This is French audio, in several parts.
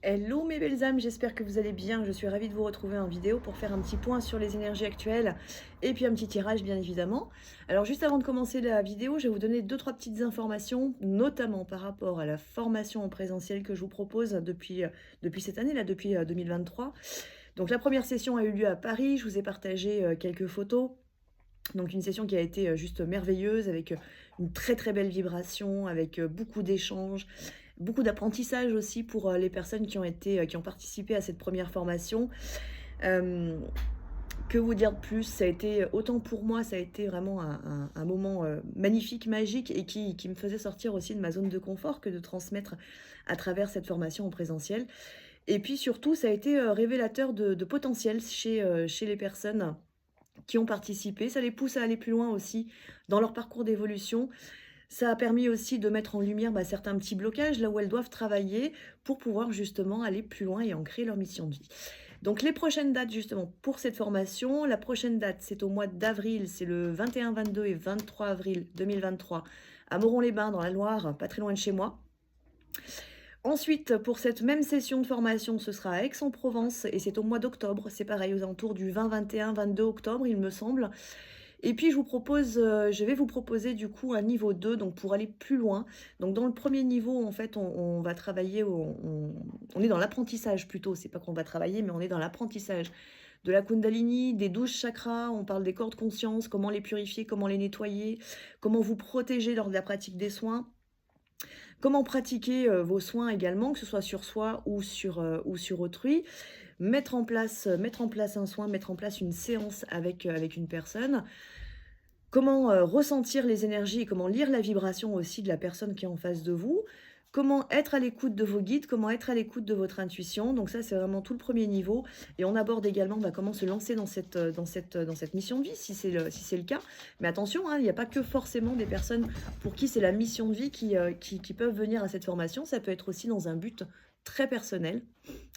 Hello mes belles âmes, j'espère que vous allez bien. Je suis ravie de vous retrouver en vidéo pour faire un petit point sur les énergies actuelles et puis un petit tirage bien évidemment. Alors juste avant de commencer la vidéo, je vais vous donner deux trois petites informations, notamment par rapport à la formation en présentiel que je vous propose depuis cette année, là depuis 2023. Donc la première session a eu lieu à Paris, je vous ai partagé quelques photos. Donc une session qui a été juste merveilleuse, avec une très très belle vibration, avec beaucoup d'échanges, beaucoup d'apprentissage aussi pour les personnes qui ont participé à cette première formation. Euh, que vous dire de plus? Ça a été, autant pour moi, ça a été vraiment un moment magnifique, magique, et qui me faisait sortir aussi de ma zone de confort que de transmettre à travers cette formation en présentiel. Et puis surtout, ça a été révélateur de potentiel chez les personnes qui ont participé. Ça les pousse à aller plus loin aussi dans leur parcours d'évolution. Ça a permis aussi de mettre en lumière certains petits blocages, là où elles doivent travailler pour pouvoir justement aller plus loin et ancrer leur mission de vie. Donc les prochaines dates justement pour cette formation, la prochaine date c'est au mois d'avril, c'est le 21, 22 et 23 avril 2023 à Moron-les-Bains dans la Loire, pas très loin de chez moi. Ensuite, pour cette même session de formation, ce sera à Aix-en-Provence et c'est au mois d'octobre. C'est pareil, aux alentours du 20, 21, 22 octobre, il me semble. Et puis, je vais vous proposer du coup un niveau 2, donc pour aller plus loin. Donc, dans le premier niveau, en fait, on va travailler, on est dans l'apprentissage plutôt. C'est pas qu'on va travailler, mais on est dans l'apprentissage de la Kundalini, des 12 chakras. On parle des corps de conscience, comment les purifier, comment les nettoyer, comment vous protéger lors de la pratique des soins. Comment pratiquer vos soins également, que ce soit sur soi ou sur autrui. Mettre en place un soin, mettre en place une séance avec une personne. Comment ressentir les énergies et comment lire la vibration aussi de la personne qui est en face de vous. Comment être à l'écoute de vos guides, comment être à l'écoute de votre intuition. Donc ça, c'est vraiment tout le premier niveau. Et on aborde également comment se lancer dans cette mission de vie, si c'est le cas. Mais attention, hein, il n'y a pas que forcément des personnes pour qui c'est la mission de vie qui peuvent venir à cette formation. Ça peut être aussi dans un but très personnel.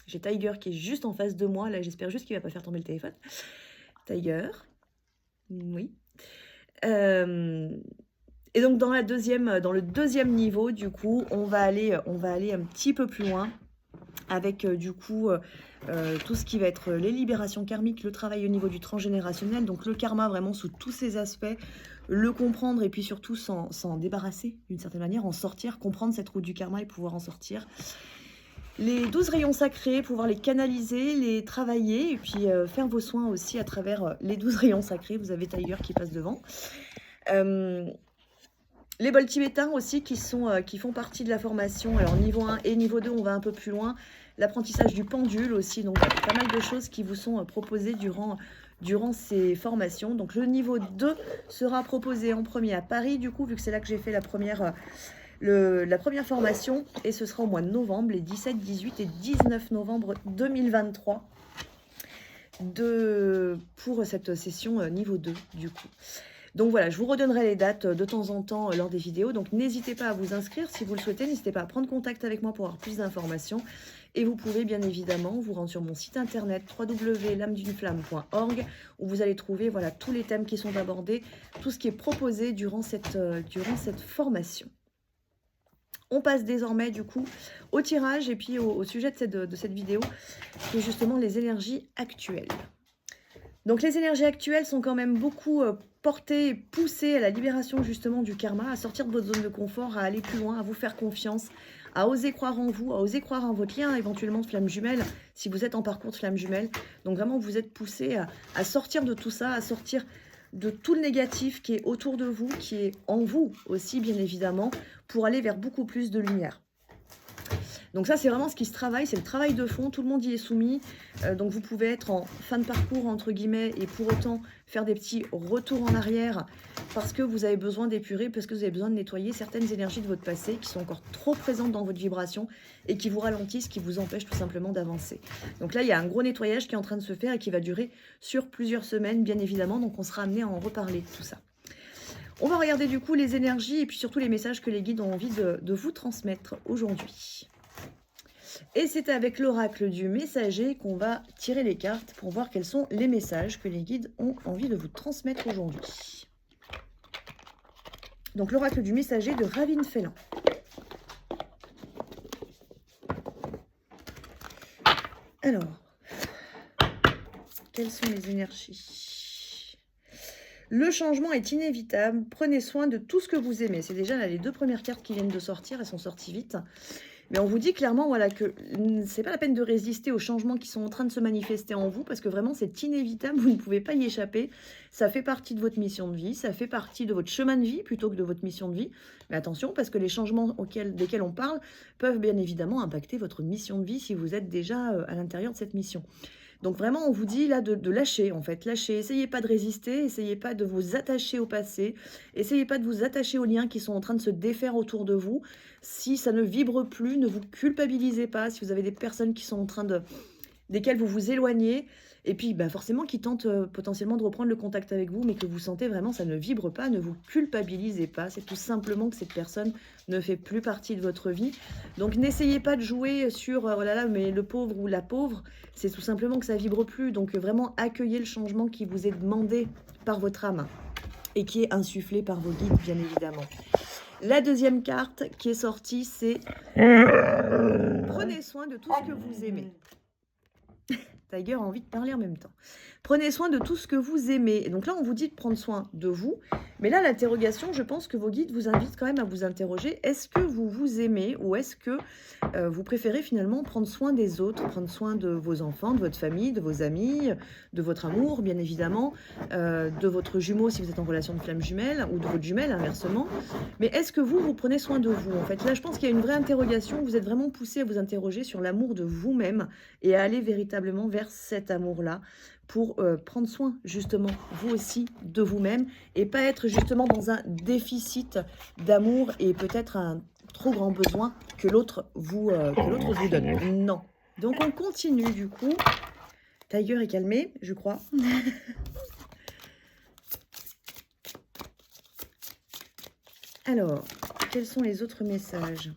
J'ai Tiger qui est juste en face de moi. Là, j'espère juste qu'il ne va pas faire tomber le téléphone. Tiger. Oui. Et donc dans le deuxième niveau, du coup, on va aller un petit peu plus loin avec tout ce qui va être les libérations karmiques, le travail au niveau du transgénérationnel, donc le karma vraiment sous tous ses aspects, le comprendre et puis surtout s'en débarrasser d'une certaine manière, en sortir, comprendre cette route du karma et pouvoir en sortir. Les 12 rayons sacrés, pouvoir les canaliser, les travailler et puis faire vos soins aussi à travers les 12 rayons sacrés. Vous avez Tiger qui passe devant. Les bols tibétains aussi qui font partie de la formation. Alors niveau 1 et niveau 2, on va un peu plus loin. L'apprentissage du pendule aussi. Donc pas mal de choses qui vous sont proposées durant ces formations. Donc le niveau 2 sera proposé en premier à Paris, du coup, vu que c'est là que j'ai fait la première formation. Et ce sera au mois de novembre, les 17, 18 et 19 novembre 2023 pour cette session niveau 2, du coup. Donc voilà, je vous redonnerai les dates de temps en temps lors des vidéos. Donc n'hésitez pas à vous inscrire si vous le souhaitez. N'hésitez pas à prendre contact avec moi pour avoir plus d'informations. Et vous pouvez bien évidemment vous rendre sur mon site internet www.lameduneflamme.org où vous allez trouver tous les thèmes qui sont abordés, tout ce qui est proposé durant cette formation. On passe désormais du coup au tirage et puis au sujet de cette vidéo qui est justement les énergies actuelles. Donc les énergies actuelles sont quand même beaucoup portées et poussées à la libération justement du karma, à sortir de votre zone de confort, à aller plus loin, à vous faire confiance, à oser croire en vous, à oser croire en votre lien éventuellement de flamme jumelle, si vous êtes en parcours de flamme jumelle. Donc vraiment vous êtes poussé à sortir de tout ça, à sortir de tout le négatif qui est autour de vous, qui est en vous aussi bien évidemment, pour aller vers beaucoup plus de lumière. Donc ça, c'est vraiment ce qui se travaille, c'est le travail de fond, tout le monde y est soumis. Donc vous pouvez être en fin de parcours, entre guillemets, et pour autant faire des petits retours en arrière parce que vous avez besoin d'épurer, parce que vous avez besoin de nettoyer certaines énergies de votre passé qui sont encore trop présentes dans votre vibration et qui vous ralentissent, qui vous empêchent tout simplement d'avancer. Donc là, il y a un gros nettoyage qui est en train de se faire et qui va durer sur plusieurs semaines, bien évidemment. Donc on sera amené à en reparler de tout ça. On va regarder du coup les énergies et puis surtout les messages que les guides ont envie de vous transmettre aujourd'hui. Et c'est avec l'oracle du messager qu'on va tirer les cartes pour voir quels sont les messages que les guides ont envie de vous transmettre aujourd'hui. Donc l'oracle du messager de Ravin Félin. Alors, quelles sont les énergies? Le changement est inévitable. Prenez soin de tout ce que vous aimez. C'est déjà là, les 2 premières cartes qui viennent de sortir. Elles sont sorties vite. Mais on vous dit clairement voilà, que c'est pas la peine de résister aux changements qui sont en train de se manifester en vous, parce que vraiment c'est inévitable, vous ne pouvez pas y échapper. Ça fait partie de votre mission de vie, ça fait partie de votre chemin de vie plutôt que de votre mission de vie. Mais attention, parce que les changements desquels on parle peuvent bien évidemment impacter votre mission de vie si vous êtes déjà à l'intérieur de cette mission. Donc vraiment, on vous dit là de lâcher, en fait. Lâchez, essayez pas de résister, essayez pas de vous attacher au passé, essayez pas de vous attacher aux liens qui sont en train de se défaire autour de vous. Si ça ne vibre plus, ne vous culpabilisez pas. Si vous avez des personnes qui sont en train desquelles vous vous éloignez, et puis forcément qui tentent potentiellement de reprendre le contact avec vous, mais que vous sentez vraiment ça ne vibre pas, ne vous culpabilisez pas. C'est tout simplement que cette personne ne fait plus partie de votre vie. Donc n'essayez pas de jouer sur oh là là, mais le pauvre ou la pauvre, c'est tout simplement que ça vibre plus. Donc vraiment accueillez le changement qui vous est demandé par votre âme et qui est insufflé par vos guides, bien évidemment. La deuxième carte qui est sortie, c'est prenez soin de tout ce que vous aimez. Tiger a envie de parler en même temps. Prenez soin de tout ce que vous aimez. Et donc là, on vous dit de prendre soin de vous. Mais là, l'interrogation, je pense que vos guides vous invitent quand même à vous interroger. Est-ce que vous vous aimez ou est-ce que vous préférez finalement prendre soin des autres, prendre soin de vos enfants, de votre famille, de vos amis, de votre amour, bien évidemment, de votre jumeau si vous êtes en relation de flamme jumelle ou de votre jumelle, inversement. Mais est-ce que vous prenez soin de vous? En fait, là, je pense qu'il y a une vraie interrogation. Vous êtes vraiment poussé à vous interroger sur l'amour de vous-même et à aller véritablement vers cet amour-là pour prendre soin, justement, vous aussi, de vous-même et pas être justement dans un déficit d'amour et peut-être un trop grand besoin que l'autre vous donne. Non. Donc, on continue, du coup. Tiger est calmé, je crois. Alors, quels sont les autres messages?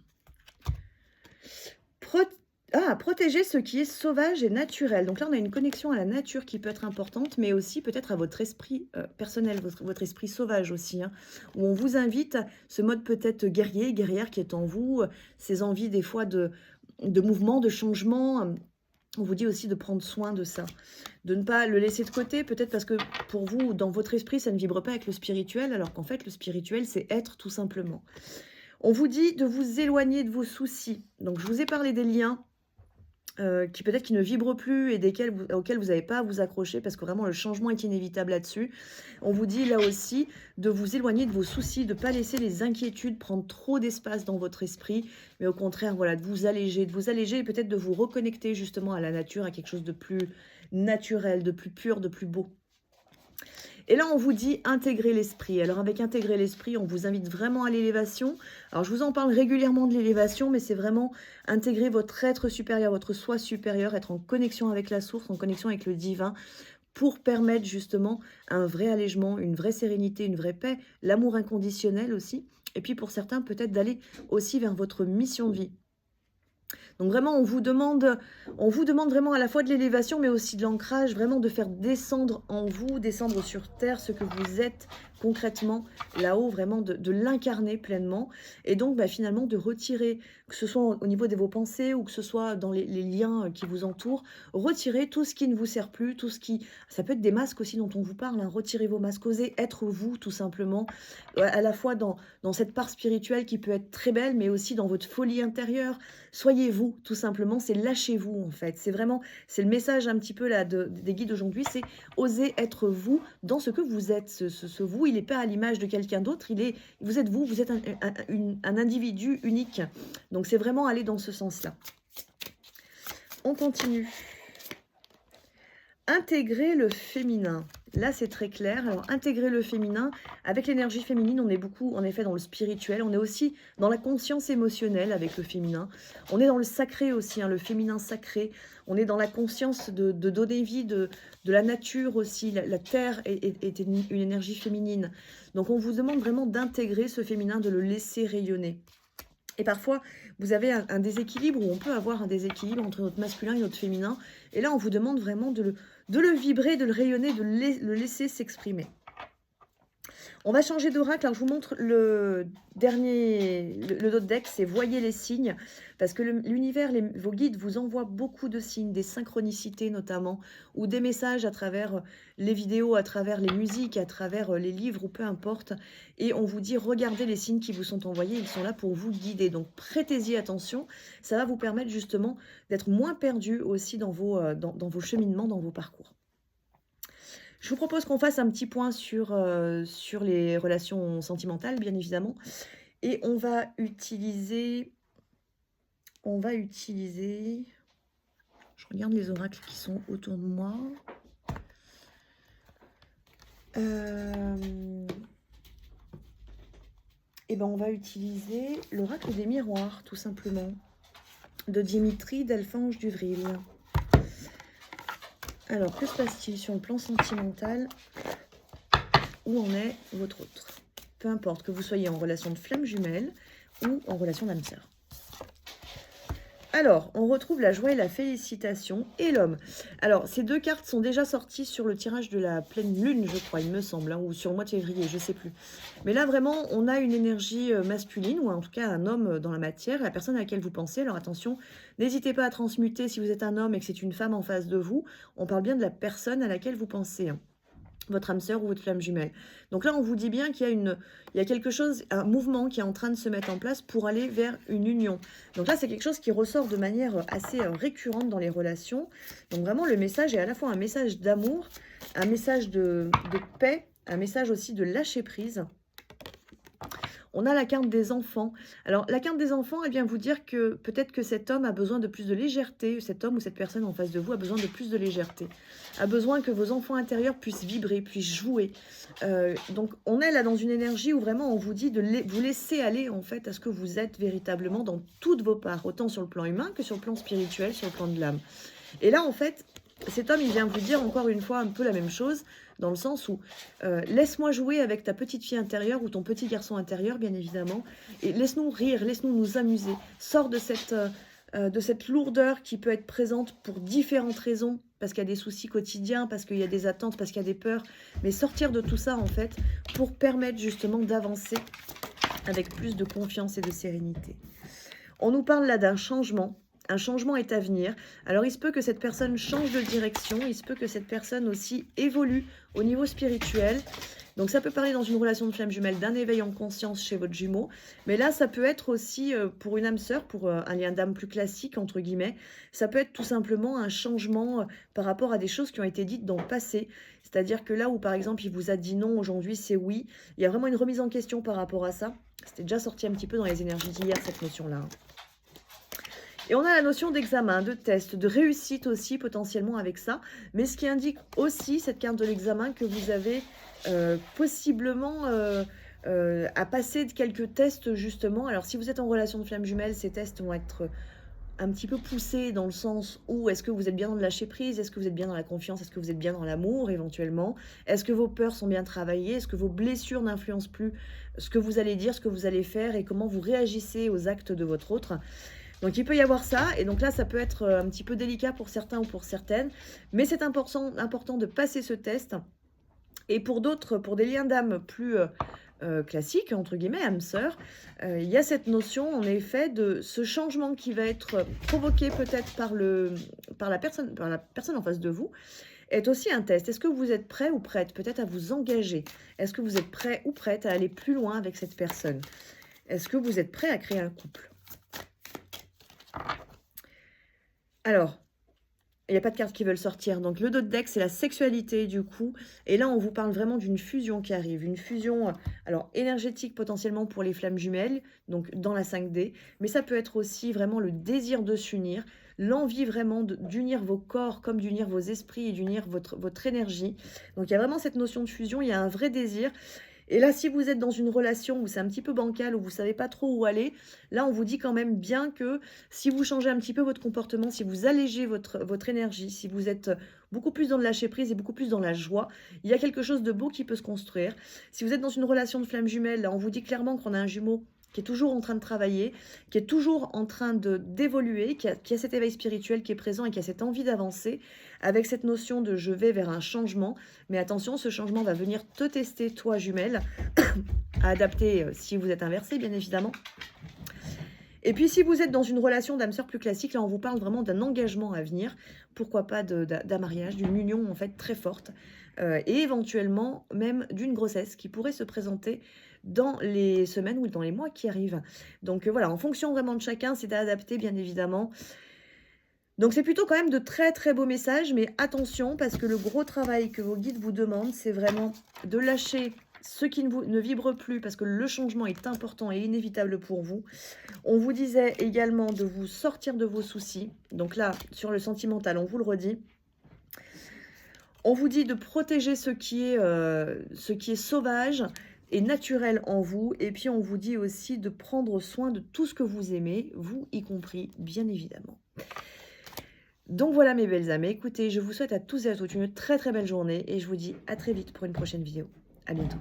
Protéger ce qui est sauvage et naturel. Donc là, on a une connexion à la nature qui peut être importante, mais aussi peut-être à votre esprit personnel, votre esprit sauvage aussi, hein, où on vous invite à ce mode peut-être guerrier, guerrière qui est en vous, ces envies des fois de mouvement, de changement. On vous dit aussi de prendre soin de ça, de ne pas le laisser de côté, peut-être parce que pour vous, dans votre esprit, ça ne vibre pas avec le spirituel, alors qu'en fait, le spirituel, c'est être tout simplement. On vous dit de vous éloigner de vos soucis. Donc, je vous ai parlé des liens qui peut-être qui ne vibrent plus et auxquels vous n'avez pas à vous accrocher parce que vraiment le changement est inévitable là-dessus. On vous dit là aussi de vous éloigner de vos soucis, de ne pas laisser les inquiétudes prendre trop d'espace dans votre esprit, mais au contraire, voilà, de vous alléger et peut-être de vous reconnecter justement à la nature, à quelque chose de plus naturel, de plus pur, de plus beau. Et là, on vous dit intégrer l'esprit. Alors, avec intégrer l'esprit, on vous invite vraiment à l'élévation. Alors, je vous en parle régulièrement de l'élévation, mais c'est vraiment intégrer votre être supérieur, votre soi supérieur, être en connexion avec la source, en connexion avec le divin, pour permettre justement un vrai allègement, une vraie sérénité, une vraie paix, l'amour inconditionnel aussi. Et puis, pour certains, peut-être d'aller aussi vers votre mission de vie. Donc vraiment, on vous demande vraiment à la fois de l'élévation, mais aussi de l'ancrage, vraiment de faire descendre en vous, descendre sur terre ce que vous êtes concrètement là-haut, vraiment de l'incarner pleinement. Et donc finalement de retirer, que ce soit au niveau de vos pensées ou que ce soit dans les liens qui vous entourent, retirer tout ce qui ne vous sert plus, tout ce qui... Ça peut être des masques aussi dont on vous parle, hein, retirez vos masques, osez être vous tout simplement, à la fois dans cette part spirituelle qui peut être très belle, mais aussi dans votre folie intérieure. Soyez vous, tout simplement, c'est lâchez-vous en fait. C'est vraiment, c'est le message un petit peu là des guides aujourd'hui, c'est oser être vous dans ce que vous êtes. Ce vous, il n'est pas à l'image de quelqu'un d'autre, vous êtes vous, vous êtes un individu unique. Donc c'est vraiment aller dans ce sens-là. On continue. Intégrer le féminin. Là, c'est très clair. Alors, intégrer le féminin. Avec l'énergie féminine, on est beaucoup, en effet, dans le spirituel. On est aussi dans la conscience émotionnelle avec le féminin. On est dans le sacré aussi, hein, le féminin sacré. On est dans la conscience de donner vie, de la nature aussi. La terre est une énergie féminine. Donc, on vous demande vraiment d'intégrer ce féminin, de le laisser rayonner. Et parfois, vous avez un déséquilibre, ou on peut avoir un déséquilibre entre notre masculin et notre féminin. Et là, on vous demande vraiment de le vibrer, de le rayonner, de le laisser s'exprimer. On va changer d'oracle. Alors, je vous montre le dernier, le dos de deck, c'est voyez les signes, parce que l'univers, vos guides vous envoient beaucoup de signes, des synchronicités notamment, ou des messages à travers les vidéos, à travers les musiques, à travers les livres, ou peu importe. Et on vous dit, regardez les signes qui vous sont envoyés, ils sont là pour vous guider. Donc, prêtez-y attention. Ça va vous permettre justement d'être moins perdu aussi dans vos cheminements, dans vos parcours. Je vous propose qu'on fasse un petit point sur les relations sentimentales, bien évidemment. Et on va utiliser... Je regarde les oracles qui sont autour de moi. Et ben on va utiliser l'oracle des miroirs, tout simplement, de Dimitri Delphange d'Uvril. Alors, que se passe-t-il sur le plan sentimental? Où en est votre autre? Peu importe que vous soyez en relation de flamme jumelle ou en relation d'âme sœur. Alors, on retrouve la joie et la félicitation et l'homme. Alors, ces deux cartes sont déjà sorties sur le tirage de la pleine lune, je crois, il me semble, hein, ou sur le mois de février, je ne sais plus. Mais là, vraiment, on a une énergie masculine, ou en tout cas un homme dans la matière, la personne à laquelle vous pensez. Alors attention, n'hésitez pas à transmuter si vous êtes un homme et que c'est une femme en face de vous. On parle bien de la personne à laquelle vous pensez, hein, votre âme sœur ou votre flamme jumelle. Donc là, on vous dit bien qu'il y a quelque chose, un mouvement qui est en train de se mettre en place pour aller vers une union. Donc là, c'est quelque chose qui ressort de manière assez récurrente dans les relations. Donc vraiment, le message est à la fois un message d'amour, un message de paix, un message aussi de lâcher prise. On a la carte des enfants. Alors, la carte des enfants, elle vient vous dire que peut-être que cet homme a besoin de plus de légèreté, cet homme ou cette personne en face de vous a besoin de plus de légèreté, a besoin que vos enfants intérieurs puissent vibrer, puissent jouer. Donc, on est là dans une énergie où vraiment on vous dit de vous laisser aller en fait à ce que vous êtes véritablement dans toutes vos parts, autant sur le plan humain que sur le plan spirituel, sur le plan de l'âme. Et là, en fait, cet homme, il vient vous dire encore une fois un peu la même chose, dans le sens où laisse-moi jouer avec ta petite fille intérieure ou ton petit garçon intérieur, bien évidemment, et laisse-nous rire, laisse-nous nous amuser. Sors de cette lourdeur qui peut être présente pour différentes raisons, parce qu'il y a des soucis quotidiens, parce qu'il y a des attentes, parce qu'il y a des peurs, mais sortir de tout ça, en fait, pour permettre justement d'avancer avec plus de confiance et de sérénité. On nous parle là d'un changement. Un changement est à venir. Alors, il se peut que cette personne change de direction. Il se peut que cette personne aussi évolue au niveau spirituel. Donc, ça peut parler dans une relation de flamme jumelle d'un éveil en conscience chez votre jumeau. Mais là, ça peut être aussi pour une âme sœur, pour un lien d'âme plus classique, entre guillemets. Ça peut être tout simplement un changement par rapport à des choses qui ont été dites dans le passé. C'est-à-dire que là où, par exemple, il vous a dit non, aujourd'hui, c'est oui. Il y a vraiment une remise en question par rapport à ça. C'était déjà sorti un petit peu dans les énergies d'hier, cette notion-là. Et on a la notion d'examen, de test, de réussite aussi potentiellement avec ça. Mais ce qui indique aussi, cette carte de l'examen, que vous avez possiblement à passer de quelques tests justement. Alors si vous êtes en relation de flamme jumelle, ces tests vont être un petit peu poussés dans le sens où est-ce que vous êtes bien dans le lâcher prise, est-ce que vous êtes bien dans la confiance, est-ce que vous êtes bien dans l'amour éventuellement, est-ce que vos peurs sont bien travaillées, est-ce que vos blessures n'influencent plus ce que vous allez dire, ce que vous allez faire et comment vous réagissez aux actes de votre autre. Donc, il peut y avoir ça. Et donc là, ça peut être un petit peu délicat pour certains ou pour certaines. Mais c'est important de passer ce test. Et pour d'autres, pour des liens d'âme plus classiques, entre guillemets, âme sœur, il y a cette notion, en effet, de ce changement qui va être provoqué peut-être par la personne en face de vous, est aussi un test. Est-ce que vous êtes prêt ou prête peut-être à vous engager? Est-ce que vous êtes prêt ou prête à aller plus loin avec cette personne? Est-ce que vous êtes prêt à créer un couple? Alors, il n'y a pas de cartes qui veulent sortir. Donc, le dos de deck, c'est la sexualité, du coup. Et là, on vous parle vraiment d'une fusion qui arrive. Une fusion, alors, énergétique potentiellement pour les flammes jumelles, donc dans la 5D. Mais ça peut être aussi vraiment le désir de s'unir, l'envie vraiment d'unir vos corps comme d'unir vos esprits et d'unir votre énergie. Donc, il y a vraiment cette notion de fusion. Il y a un vrai désir. Et là, si vous êtes dans une relation où c'est un petit peu bancal, où vous ne savez pas trop où aller, là, on vous dit quand même bien que si vous changez un petit peu votre comportement, si vous allégez votre énergie, si vous êtes beaucoup plus dans le lâcher-prise et beaucoup plus dans la joie, il y a quelque chose de beau qui peut se construire. Si vous êtes dans une relation de flamme jumelle, là, on vous dit clairement qu'on a un jumeau qui est toujours en train de travailler, qui est toujours en train d'évoluer, qui a cet éveil spirituel qui est présent et qui a cette envie d'avancer, avec cette notion de je vais vers un changement. Mais attention, ce changement va venir te tester, toi jumelle, à adapter si vous êtes inversé, bien évidemment. Et puis, si vous êtes dans une relation d'âme sœur plus classique, là, on vous parle vraiment d'un engagement à venir. Pourquoi pas d'un mariage, d'une union, en fait, très forte. Et éventuellement, même d'une grossesse qui pourrait se présenter dans les semaines ou dans les mois qui arrivent. Donc, voilà, en fonction vraiment de chacun, c'est d'adapter, bien évidemment. Donc, c'est plutôt quand même de très, très beaux messages. Mais attention, parce que le gros travail que vos guides vous demandent, c'est vraiment de lâcher ce qui ne vibre plus, parce que le changement est important et inévitable pour vous. On vous disait également de vous sortir de vos soucis. Donc là, sur le sentimental, on vous le redit. On vous dit de protéger ce qui est sauvage et naturel en vous. Et puis, on vous dit aussi de prendre soin de tout ce que vous aimez, vous y compris, bien évidemment. Donc voilà mes belles âmes. Écoutez, je vous souhaite à tous et à toutes une très très belle journée. Et je vous dis à très vite pour une prochaine vidéo. À bientôt.